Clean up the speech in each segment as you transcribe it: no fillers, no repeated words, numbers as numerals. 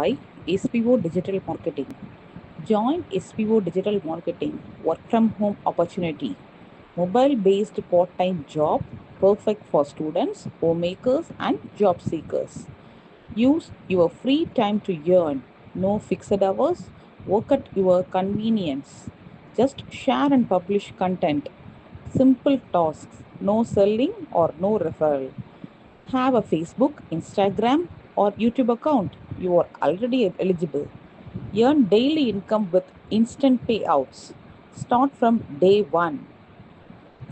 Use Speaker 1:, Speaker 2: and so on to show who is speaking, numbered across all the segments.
Speaker 1: by SPO Digital Marketing. Join SPO Digital Marketing work from home opportunity. Mobile based part time job perfect for students, homemakers, and job seekers. Use your free time to earn. No fixed hours. Work at your convenience. Just share and publish content. Simple tasks. No selling or no referral. Have a Facebook, Instagram, or YouTube account. You are already eligible. Earn daily income with instant payouts. Start from day one.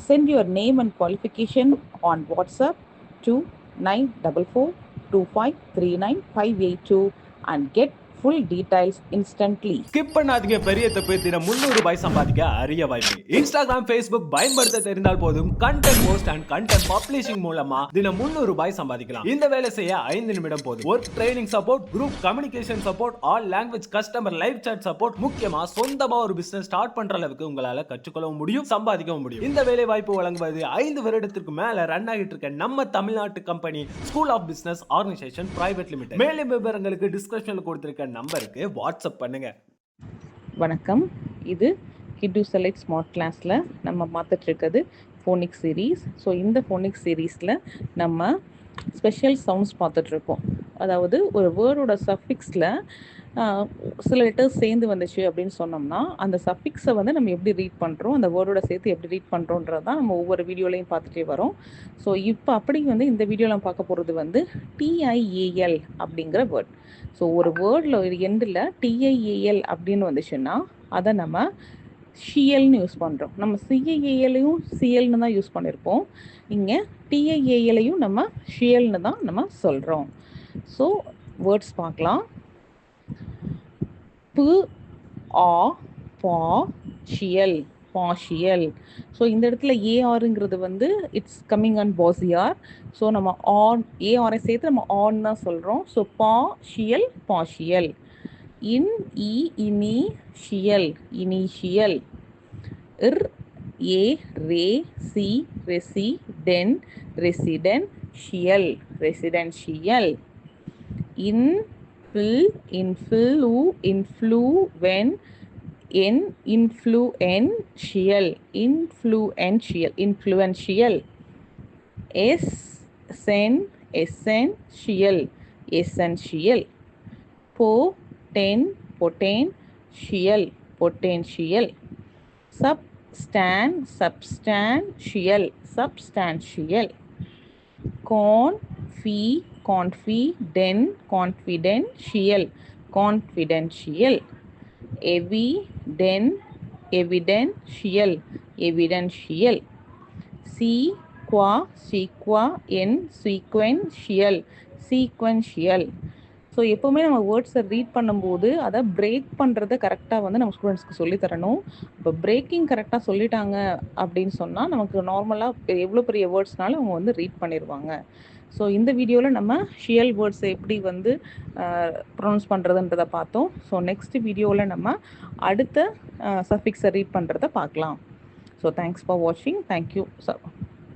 Speaker 1: Send your name and qualification on WhatsApp to 9442539 and get full details instantly.
Speaker 2: Skip பண்ணாதீங்க, பெரிய தப்பு. தினம் 300 ரூபாய் சம்பாதிக்க அரிய வாய்ப்பு. Instagram, Facebook பயன்படுத்த தெரிந்தால் போதும். Content post and content publishing மூலமா தினம் 300 ரூபாய் சம்பாதிக்கலாம். இந்த வேலை செய்ய 5 நிமிடம் போதும். Work training support, group communication support, all language customer live chat support, முக்கியமா சொந்தமா ஒரு பிசினஸ் ஸ்டார்ட் பண்ற அளவுக்கு உங்களால கற்றுக்கொள்ளவும் முடியும், சம்பாதிக்கவும் முடியும். இந்த வேலை வாய்ப்பு வழங்குவது 5 வருடத்திற்கு மேல ரன் ஆகிட்டு இருக்க நம்ம தமிழ்நாட்டு company school of business organisation private limited. மேலும் விவரங்களுக்கு டிஸ்கிரிப்ஷன்ல கொடுத்திருக்க நம்பருக்கு வாட்ஸ்அப் பண்ணுங்க.
Speaker 1: வணக்கம். இது கிட்டு செலக்ட் ஸ்மார்ட் கிளாஸில் நம்ம பார்த்துட்டு இருக்கிறது ஃபோனிக்ஸ் சீரீஸ். ஸோ இந்த ஃபோனிக்ஸ் சீரீஸில் நம்ம ஸ்பெஷல் சவுண்ட்ஸ் பார்த்துட்ருக்கோம். அதாவது ஒரு வேர்டோட சஃபிக்ஸில் சில லெட்டர்ஸ் சேர்ந்து வந்துச்சு அப்படின்னு சொன்னோம்னா அந்த சஃபிக்ஸை வந்து நம்ம எப்படி ரீட் பண்ணுறோம், அந்த வேர்டோட சேர்த்து எப்படி ரீட் பண்ணுறோன்றது தான் நம்ம ஒவ்வொரு வீடியோலையும் பார்த்துட்டே வரோம். ஸோ இப்போ அப்படி வந்து இந்த வீடியோவில் பார்க்க போகிறது வந்து TIAL அப்படிங்கிற வேர்ட். ஸோ ஒரு வேர்டில் ஒரு எண்டில் TIAL அப்படின்னு வந்துச்சுன்னா அதை நம்ம ஷியல்னு யூஸ் பண்ணுறோம். நம்ம CIALையும் சிஎல்னு தான் யூஸ் பண்ணியிருப்போம். இங்கே TIALையும் நம்ம ஷியல்னு தான் நம்ம சொல்கிறோம். ஸோ வேர்ட்ஸ் பார்க்கலாம். partial. ஸோ இந்த இடத்துல ஏஆருங்கிறது வந்து இட்ஸ் கம்மிங் ஆன் பாசியார். ஸோ நம்ம ஆன் ஏஆரை சேர்த்து நம்ம ஆன் தான் சொல்கிறோம். So partial. Initial. Residential. influential. essential. potential. substantial. confidential. evidential. sequential. So எப்போவுமே நம்ம வேர்ட்ஸை ரீட் பண்ணும்போது அதை பிரேக் பண்ணுறதை கரெக்டாக வந்து நம்ம ஸ்டூடெண்ட்ஸ்க்கு சொல்லித்தரணும். இப்போ பிரேக்கிங் கரெக்டாக சொல்லிட்டாங்க அப்படின்னு சொன்னால் நமக்கு நார்மலாக எவ்வளோ பெரிய வேர்ட்ஸ்னாலும் அவங்க வந்து ரீட் பண்ணிடுவாங்க. ஸோ இந்த வீடியோவில் நம்ம ஷியல் வேர்ட்ஸை எப்படி வந்து ப்ரொனவுன்ஸ் பண்ணுறதுன்றதை பார்த்தோம். ஸோ நெக்ஸ்ட் வீடியோவில் நம்ம அடுத்த சஃபிக்ஸை ரீட் பண்ணுறதை பார்க்கலாம். ஸோ தேங்க்ஸ் ஃபார் வாட்சிங். Thank you sir.